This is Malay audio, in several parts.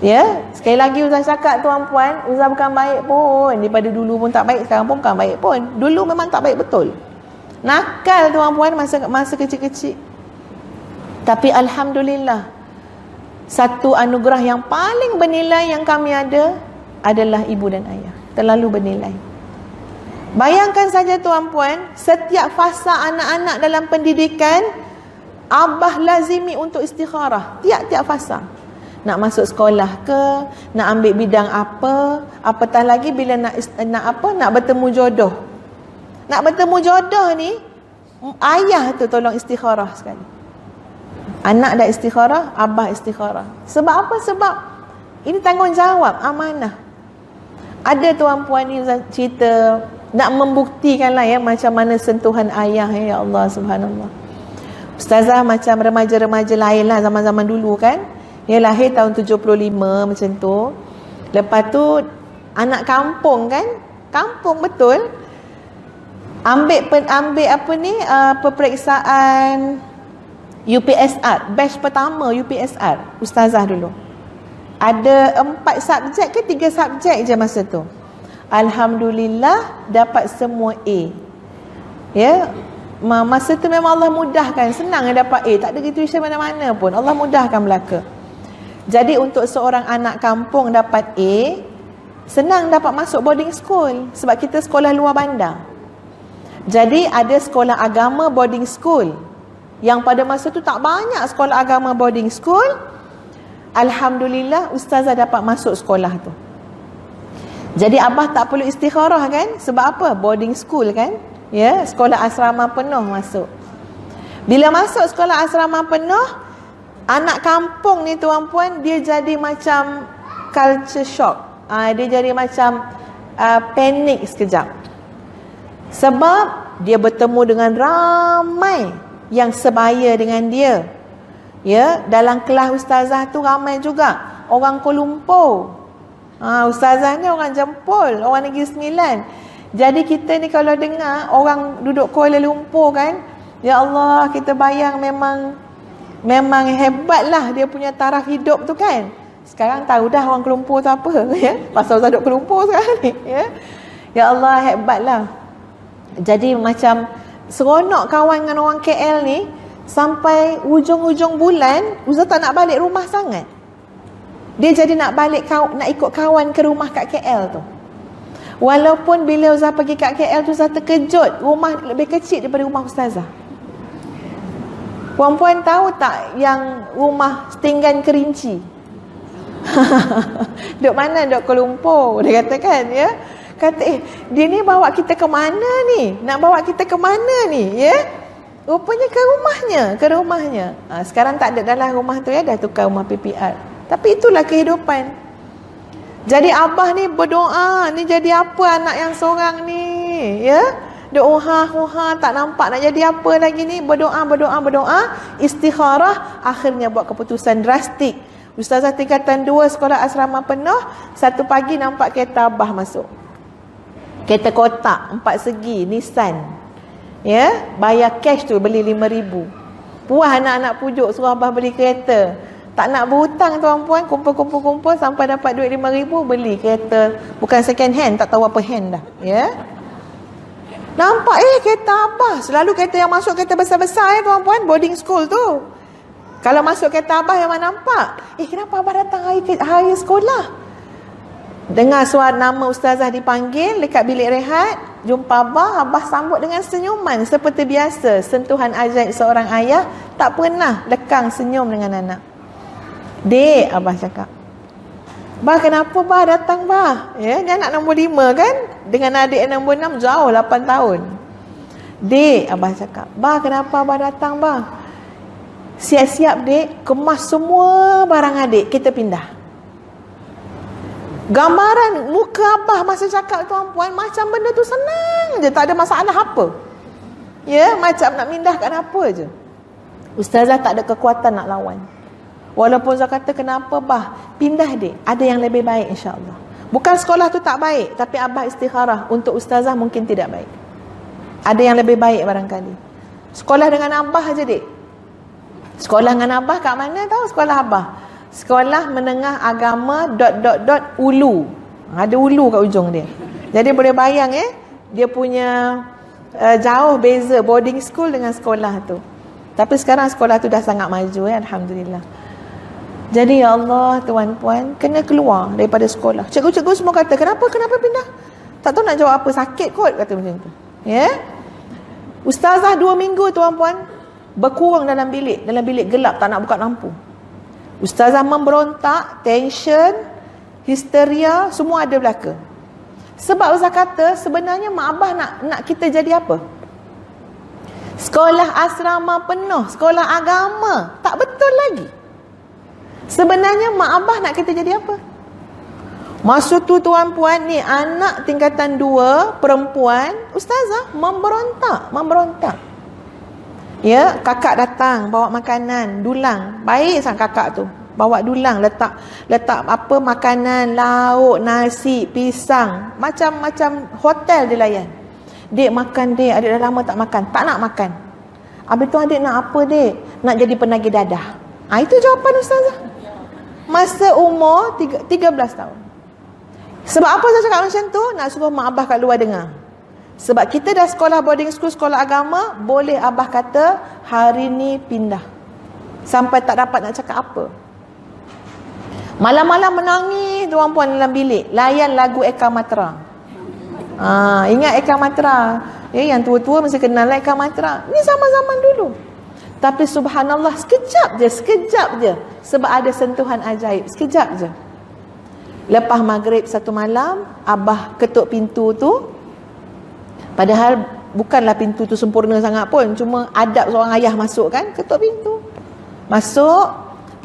Ya, sekali lagi Ustaz cakap tuan-puan, Ustaz bukan baik pun. Daripada dulu pun tak baik, sekarang pun bukan baik pun. Dulu memang tak baik betul. Nakal tuan-puan masa kecil-kecil. Tapi alhamdulillah, satu anugerah yang paling bernilai yang kami ada adalah ibu dan ayah. Terlalu bernilai. Bayangkan saja tuan-puan, setiap fasa anak-anak dalam pendidikan, abah lazimi untuk istikharah. Tiap-tiap fasa. Nak masuk sekolah ke, nak ambil bidang apa, apatah lagi bila nak bertemu jodoh. Nak bertemu jodoh ni, ayah tu tolong istikharah sekali. Anak dah istikharah, abah istikharah. Sebab apa? Sebab ini tanggungjawab, amanah. Ada tuan-puan ni cerita, nak membuktikan lah ya macam mana sentuhan ayah, ya Allah subhanallah. Ustazah macam remaja-remaja lain lah zaman-zaman dulu kan. Dia lahir tahun 75 macam tu. Lepas tu anak kampung kan, kampung betul. Ambil apa ni, peperiksaan UPSR, batch pertama UPSR, ustazah dulu. Ada 4 subjek ke 3 subjek je masa tu. Alhamdulillah dapat semua A. Ya, masa tu memang Allah mudahkan, senang dapat A, tak ada tuition mana-mana pun, Allah mudahkan belaka. Jadi untuk seorang anak kampung dapat A, senang dapat masuk boarding school sebab kita sekolah luar bandar. Jadi ada sekolah agama boarding school yang pada masa tu tak banyak sekolah agama boarding school. Alhamdulillah ustazah dapat masuk sekolah tu. Jadi abah tak perlu istikharah kan? Sebab apa? Boarding school kan? Ya, sekolah asrama penuh masuk. Bila masuk sekolah asrama penuh, anak kampung ni tuan-puan, dia jadi macam culture shock. Dia jadi macam panik sekejap. Sebab dia bertemu dengan ramai yang sebaya dengan dia. Ya, dalam kelas ustazah tu ramai juga orang Kuala Lumpur. Ustazah ni orang Jempol, orang Negeri Sembilan. Jadi kita ni kalau dengar orang duduk Kuala Lumpur kan, ya Allah, kita bayang memang hebatlah dia punya taraf hidup tu kan. Sekarang tahu dah orang Kuala Lumpur tu apa ya. Pasal Ustaz duduk Kuala Lumpur sekarang ni ya. Ya Allah, hebatlah. Jadi macam seronok kawan dengan orang KL ni. Sampai ujung-ujung bulan Ustaz tak nak balik rumah sangat. Dia jadi nak ikut kawan ke rumah kat KL tu. Walaupun bila Ustaz pergi kat KL tu, Ustaz terkejut, rumah lebih kecil daripada rumah Ustazah. Puan-puan tahu tak yang rumah setinggan kerinci? Duk mana? Duk Kuala Lumpur. Dia katakan ya. Kata dia ni bawa kita ke mana ni? Nak bawa kita ke mana ni? Ya. Rupanya ke rumahnya. Sekarang tak ada dalam rumah tu ya, dah tukar rumah PPR. Tapi itulah kehidupan. Jadi abah ni berdoa, ni jadi apa anak yang seorang ni? Ya. Doa tak nampak nak jadi apa lagi ni. Berdoa, istikharah, akhirnya buat keputusan drastik. Ustazah tingkatan 2 sekolah asrama penuh, satu pagi nampak kereta abah masuk. Kereta kotak 4 segi Nissan. Ya, bayar cash tu beli 5,000. Puas anak-anak pujuk suruh abah beli kereta. Tak nak berhutang tuan-puan, kumpul sampai dapat duit 5,000, beli kereta. Bukan second hand, tak tahu apa hand dah. Ya. Nampak kereta abah. Selalu kereta yang masuk kereta besar-besar tuan-puan, boarding school tu. Kalau masuk kereta abah yang mana nampak? Kenapa abah datang hari sekolah? Dengar suara nama ustazah dipanggil dekat bilik rehat, jumpa abah sambut dengan senyuman seperti biasa. Sentuhan ajaib seorang ayah, tak pernah lekang senyum dengan anak. Dek, abah cakap, bah kenapa bah datang bah? Ya, dia anak nombor 5 kan? Dengan adik nombor 6 jauh 8 tahun. Dek, abah cakap, bah kenapa abah datang bah? Siap-siap dek, kemas semua barang adik, kita pindah. Gambaran muka abah masa cakap tuan-puan, macam benda tu senang je, tak ada masalah apa. Ya, macam nak pindahkan apa je. Ustazah tak ada kekuatan nak lawan. Walaupun Ustazah kata, kenapa bah? Pindah dek, ada yang lebih baik insya-Allah. Bukan sekolah tu tak baik, tapi abah istikharah, untuk ustazah mungkin tidak baik. Ada yang lebih baik barangkali. Sekolah dengan abah je dek. Sekolah dengan abah kat mana tahu sekolah abah? Sekolah menengah agama ... Ulu. Ada ulu kat ujung dia. Jadi boleh bayang dia punya jauh beza boarding school dengan sekolah tu. Tapi sekarang sekolah tu dah sangat maju alhamdulillah. Jadi ya Allah, tuan-puan, kena keluar daripada sekolah. Cikgu-cikgu semua kata, kenapa pindah? Tak tahu nak jawab apa, sakit kot kata macam tu. Ya. Ustazah 2 minggu tuan-puan berkurang dalam bilik gelap, tak nak buka lampu. Ustazah memberontak, tension, histeria, semua ada belaka. Sebab Ustaz kata sebenarnya mak abah nak kita jadi apa? Sekolah asrama penuh, sekolah agama, tak betul lagi. Sebenarnya mak abah nak kita jadi apa? Masa tu tuan-puan ni anak tingkatan 2 perempuan, ustazah memberontak. Ya, kakak datang bawa makanan, dulang. Baik sangat kakak tu. Bawa dulang, letak apa makanan, lauk, nasi, pisang, macam-macam hotel dia layan. Dek makan dek, adik dah lama tak makan. Tak nak makan. Habis tu adik nak apa dek? Nak jadi penagih dadah. Itu jawapan ustazah. Masa umur 13 tahun. Sebab apa saya cakap macam tu? Nak suruh mak abah kat luar dengar. Sebab kita dah sekolah boarding school, sekolah agama, boleh abah kata hari ni pindah. Sampai tak dapat nak cakap apa. Malam-malam menangis tuan-puan dalam bilik, layan lagu Eka Matra. Ingat Eka Matra? Yang tua-tua mesti kenal Eka Matra. Ni zaman-zaman dulu. Tapi subhanallah, sekejap je. Sebab ada sentuhan ajaib, sekejap je. Lepas maghrib satu malam, abah ketuk pintu tu. Padahal bukanlah pintu tu sempurna sangat pun, cuma adab seorang ayah masuk kan, ketuk pintu. Masuk,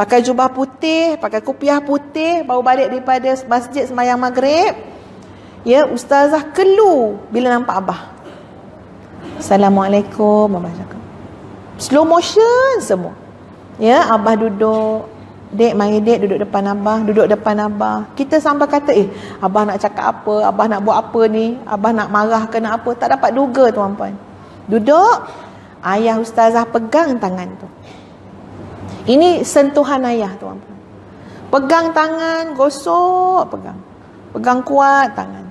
pakai jubah putih, pakai kopiah putih, baru balik daripada masjid sembahyang maghrib. Ya, ustazah kelu bila nampak abah. Assalamualaikum, abah cakap. Slow motion semua. Ya, abah duduk. Dek, mari dek duduk depan abah. Kita sampai kata, abah nak cakap apa? Abah nak buat apa ni? Abah nak marah ke nak apa? Tak dapat duga tuan-puan. Duduk, ayah ustazah pegang tangan tu. Ini sentuhan ayah tuan-puan. Pegang tangan, gosok, pegang kuat tangan.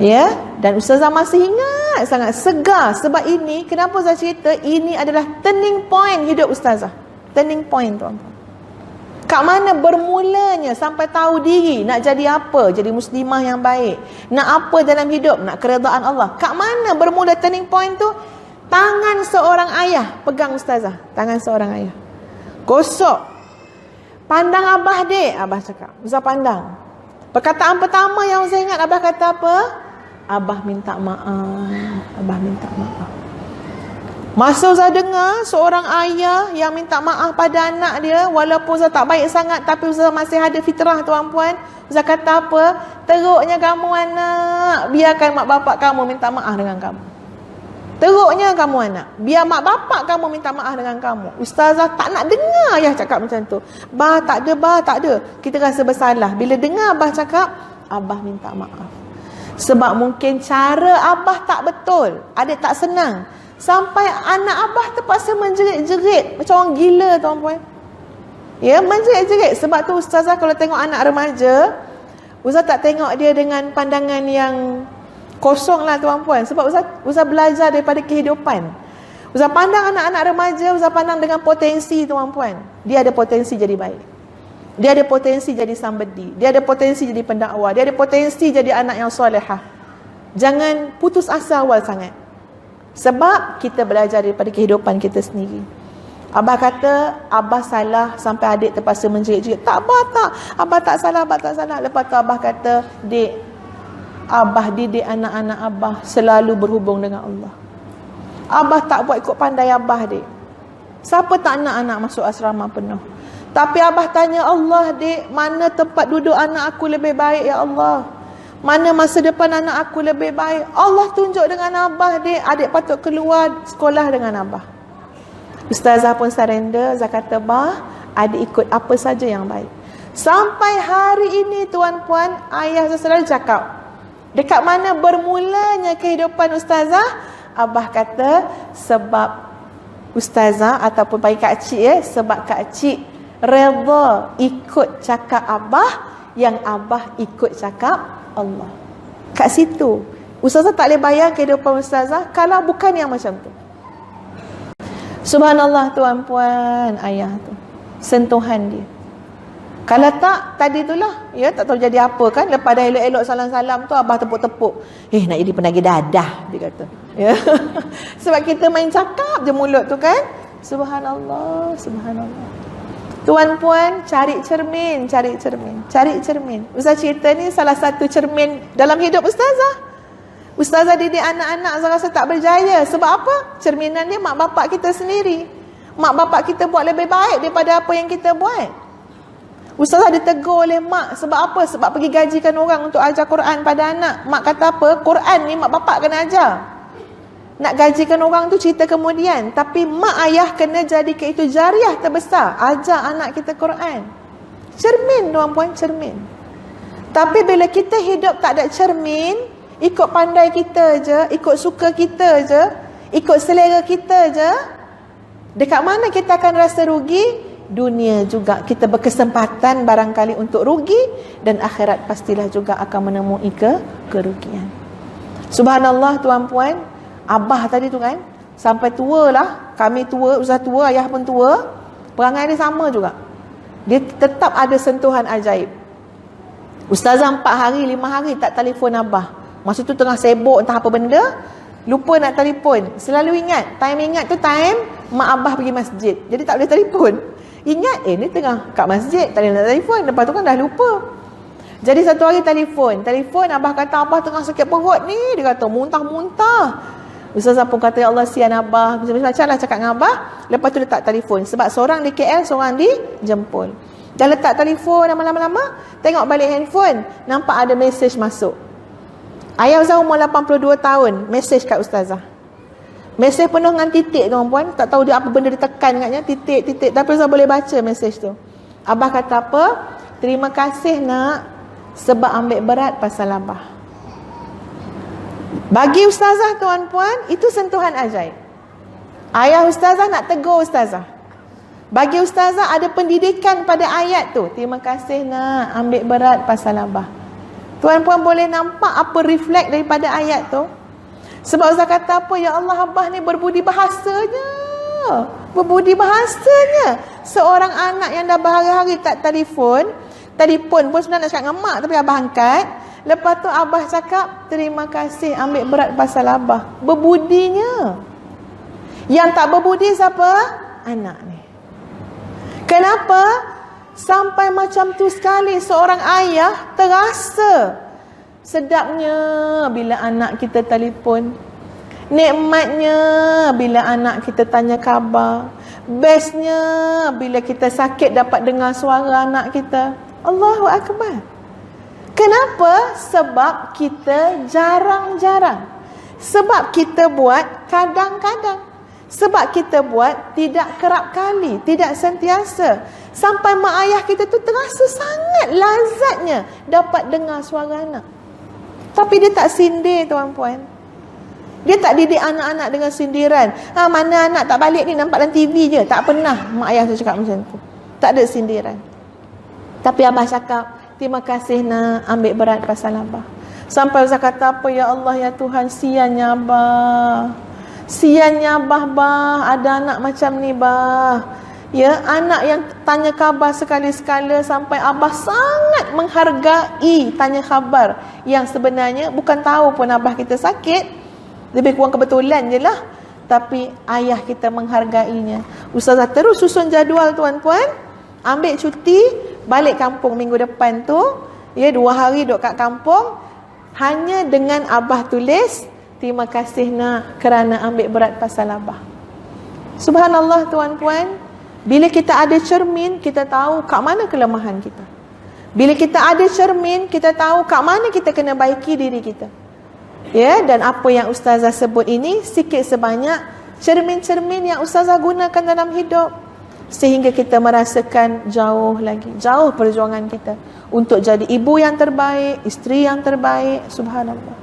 Ya, dan ustazah masih ingat, sangat segar. Sebab ini, kenapa saya cerita, ini adalah turning point hidup ustazah. Turning point tuan-tuan. Kat mana bermulanya sampai tahu diri nak jadi apa, jadi muslimah yang baik, nak apa dalam hidup, nak keredaan Allah. Kat mana bermula turning point tu? Tangan seorang ayah pegang ustazah, tangan seorang ayah. Gosok. Pandang abah dek, abah cakap. Ustaz pandang. Perkataan pertama yang saya ingat abah kata apa? Abah minta maaf. Abah minta maaf. Masa Ustaz dengar seorang ayah yang minta maaf pada anak dia, walaupun Ustaz tak baik sangat, tapi Ustaz masih ada fitrah tuan-puan. Ustaz kata apa? Teruknya kamu anak, biarkan mak bapak kamu minta maaf dengan kamu. Teruknya kamu anak, biar mak bapak kamu minta maaf dengan kamu. Ustazah tak nak dengar ayah cakap macam tu. Bah tak ada. Kita rasa bersalah. Bila dengar abah cakap, abah minta maaf. Sebab mungkin cara abah tak betul, adik tak senang. Sampai anak abah terpaksa menjerit-jerit macam orang gila tuan-puan. Ya, menjerit-jerit. Sebab tu ustazah kalau tengok anak remaja, ustaz tak tengok dia dengan pandangan yang kosong lah tuan-puan. Sebab Ustaz belajar daripada kehidupan. Ustaz pandang anak-anak remaja, Ustaz pandang dengan potensi tuan-puan. Dia ada potensi jadi baik. Dia ada potensi jadi somebody. Dia ada potensi jadi pendakwah. Dia ada potensi jadi anak yang solehah. Jangan putus asa awal sangat. Sebab kita belajar daripada kehidupan kita sendiri. Abah kata, abah salah sampai adik terpaksa menjerit-jerit. Tak, abah tak. Abah tak salah. Lepas tu abah kata, dek, abah didik anak-anak abah selalu berhubung dengan Allah. Abah tak buat ikut pandai abah, dek. Siapa tak nak anak masuk asrama penuh? Tapi abah tanya Allah, dek, mana tempat duduk anak aku lebih baik, ya Allah? Mana masa depan anak aku lebih baik? Allah tunjuk dengan abah, dek. Adik patut keluar sekolah dengan abah. Ustazah pun surrender. Ustazah kata, bah, adik ikut apa saja yang baik. Sampai hari ini tuan-puan, ayah saya selalu cakap, dekat mana bermulanya kehidupan ustazah? Abah kata sebab ustazah ataupun bagi kak cik sebab kak cik Redha ikut cakap abah, yang abah ikut cakap Allah. Kat situ ustazah tak boleh bayang kehidupan ustazah kalau bukan yang macam tu. Subhanallah tuan-puan, ayah tu sentuhan dia. Kalau tak, tadi itulah, ya, tak tahu jadi apa kan. Lepas dah elok-elok salam-salam tu, abah tepuk-tepuk. Nak jadi penagih dadah, dia kata. Ya. Sebab kita main cakap je mulut tu kan. Subhanallah, subhanallah. Tuan-puan, cari cermin, cari cermin, cari cermin. Ustaz cerita ni salah satu cermin dalam hidup ustazah. Ustazah didik anak-anak, saya rasa tak berjaya. Sebab apa? Cerminan dia mak bapak kita sendiri. Mak bapak kita buat lebih baik daripada apa yang kita buat. Ustazah ditegur oleh mak. Sebab apa? Sebab pergi gajikan orang untuk ajar Quran pada anak. Mak kata apa? Quran ni mak bapak kena ajar. Nak gajikan orang tu cerita kemudian. Tapi mak ayah kena jadikan itu jariah terbesar. Ajar anak kita Quran. Cermin tuan-puan, cermin. Tapi bila kita hidup tak ada cermin, ikut pandai kita je, ikut suka kita je, ikut selera kita je, dekat mana kita akan rasa rugi? Dunia juga kita berkesempatan barangkali untuk rugi, dan akhirat pastilah juga akan menemui kerugian. Subhanallah tuan-puan, abah tadi tu kan, sampai tua lah, kami tua, ustaz tua, ayah pun tua, perangai dia sama juga. Dia tetap ada sentuhan ajaib. Ustazah 4 hari, 5 hari tak telefon abah. Masa tu tengah sibuk entah apa benda, lupa nak telefon. Selalu ingat tu time mak abah pergi masjid. Jadi tak boleh telefon. Ingat, ni tengah kat masjid, tak boleh nak telefon. Lepas tu kan dah lupa. Jadi satu hari telefon, abah kata abah tengah sakit perut ni. Dia kata muntah-muntah. Ustazah pun kata, ya Allah sian abah. Macam-macam lah cakap dengan abah. Lepas tu letak telefon. Sebab seorang di KL, seorang di Jempol. Dah letak telefon, lama-lama tengok balik handphone, nampak ada mesej masuk. Ayah Ustazah umur 82 tahun, mesej kat Ustazah. Mesej penuh dengan titik tuan-puan. Tak tahu dia apa benda ditekan katnya, titik-titik. Tapi Ustazah boleh baca mesej tu. Abah kata apa? Terima kasih nak, sebab ambil berat pasal abah. Bagi Ustazah tuan-puan, itu sentuhan ajaib. Ayah Ustazah nak tegur Ustazah. Bagi Ustazah ada pendidikan pada ayat tu. Terima kasih nak, ambil berat pasal abah. Tuan-puan boleh nampak apa reflect daripada ayat tu? Sebab Ustaz kata apa? Ya Allah, abah ni berbudi bahasanya. Berbudi bahasanya. Seorang anak yang dah berhari-hari tak telefon pun sebenarnya nak cakap dengan mak, tapi abah angkat. Lepas tu abah cakap, terima kasih ambil berat pasal abah. Berbudinya. Yang tak berbudi siapa? Anak ni. Kenapa? Sampai macam tu sekali seorang ayah terasa sedapnya bila anak kita telefon. Nikmatnya bila anak kita tanya khabar. Bestnya bila kita sakit dapat dengar suara anak kita. Allahu Akbar. Kenapa? Sebab kita jarang-jarang. Sebab kita buat kadang-kadang. Sebab kita buat tidak kerap kali, tidak sentiasa. Sampai mak ayah kita tu terasa sangat lazatnya dapat dengar suara anak. Tapi dia tak sindir tuan-puan. Dia tak didik anak-anak dengan sindiran. Mana anak tak balik ni, nampak dalam TV je. Tak pernah mak ayah tu cakap macam tu. Tak ada sindiran. Tapi abah cakap, terima kasih nak, ambil berat pasal abah. Sampai Ustaz kata apa? Ya Allah, ya Tuhan, siannya abah. Siannya abah, bah. Ada anak macam ni, bah. Ya, anak yang tanya khabar sekali-sekala sampai abah sangat menghargai tanya khabar. Yang sebenarnya bukan tahu pun abah kita sakit. Lebih kurang kebetulan je lah. Tapi ayah kita menghargainya. Ustazah terus susun jadual tuan-puan. Ambil cuti, balik kampung minggu depan tu. Ya, 2 hari duduk kat kampung. Hanya dengan abah tulis, terima kasih nak kerana ambil berat pasal abah. Subhanallah tuan-puan. Bila kita ada cermin, kita tahu kat mana kelemahan kita. Bila kita ada cermin, kita tahu kat mana kita kena baiki diri kita. Ya, dan apa yang Ustazah sebut ini sikit sebanyak cermin-cermin yang Ustazah gunakan dalam hidup. Sehingga kita merasakan jauh lagi, jauh perjuangan kita untuk jadi ibu yang terbaik, isteri yang terbaik. Subhanallah.